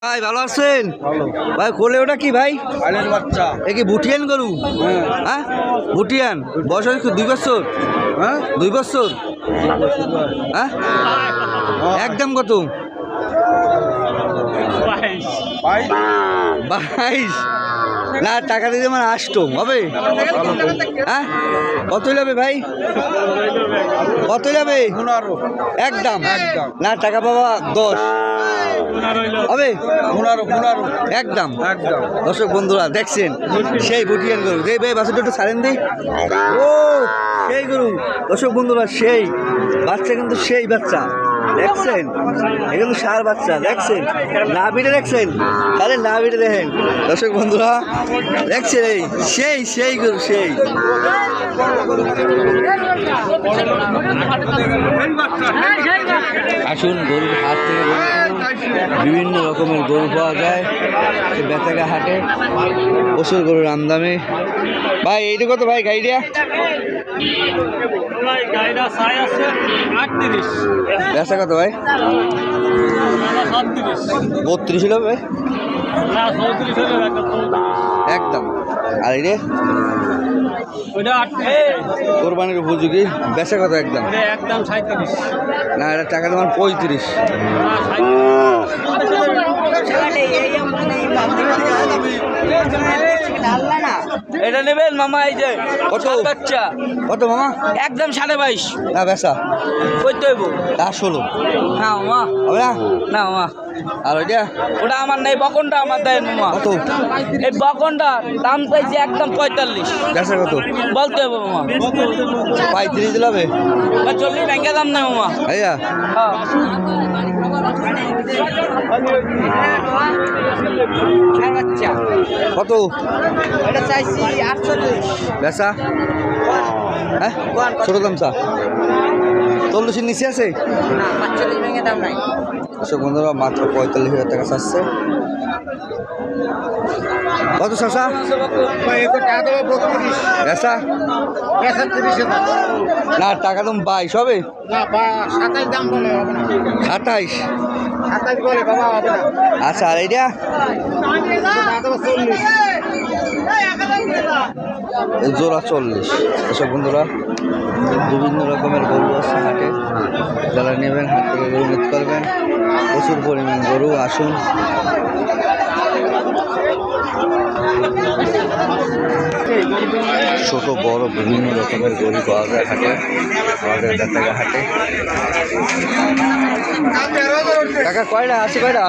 ভাই ভালো আছেন? ভাই কোলে ওটা কি ভাই? বাচ্চা এ কি বুটিয়ান গরু? হ্যাঁ বুটিয়ান। বয়স হয়েছে 2 বছর? হ্যাঁ 2 বছর? হ্যাঁ একদম কত? 22। না টাকা দিতে মানে আসতো হবে? হ্যাঁ কত যাবে ভাই? কত যাবে? একদম না টাকা পাবা 10 হবে? একদম দর্শক বন্ধুরা দেখছেন সেই বুটিয়ান গরু দেই ভাই বাছুরটা একটু ছাড়েন দিই। ও সেই গরু দর্শক বন্ধুরা সেই বাচ্চা কিন্তু সেই বাচ্চা দেখছেন এ কিন্তু সার বাচ্চা দেখছেন নাভিটা দেখছেন তাহলে নাভিটা দেখেন দর্শক বন্ধুরা দেখছেন এই সেই গরু সেই আসুন গরুর হাট থেকে বিভিন্ন রকমের গরু পাওয়া যায় বেতাগা হাটে প্রচুর গরুর আমদামি। ভাই এইটা কত ভাই গাইডিয়া? বেচা কত ভাই? 32 হলো ভাই একদম। আর এই রে কোরবানির উপযোগী বেচা কত একদম? একদম 37 না এটা টাকা তোমার 35। এটা নেবেন মামা এই যে কত বাচ্চা কত মামা? একদম 22.5 না বেচা কইতে হইব তা 16 না মামা হবে না? না মামা আর ওইটা ওটা আমার নেই বকনটা আমার দেয় মামা কত? এই বকনটা দাম চাইছে একদম 45 বেচা কত? বলতে হবে মামা 35 দিলে হবে? 40 ব্যাংকে দাম নেই মামা ভাইয়া হ্যাঁ কত? এটা চাইছি 48 বেচা হ্যাঁ ছোট দাম চা 40 নিচে আছে না 45 ব্যাংকে দাম নাই সব বন্ধুরা মাত্র 45,000 টাকা চাচ্ছে। কত চাষা বেচা? না টাকা দাম 22 হবে? 27 আচ্ছা আর এইটা জোড়া 40। এসব বন্ধুরা বিভিন্ন রকমের গরু আছে হাটে যারা নেবেন হাট থেকে গরু নিতে পারবেন প্রচুর পরিমাণ গরু আসুন। ছোট বড় বিভিন্ন রকমের গরু পাওয়া যায় হাটে আমাদের বেতাগা হাটে। কাকা কয়টা আছে কয়টা?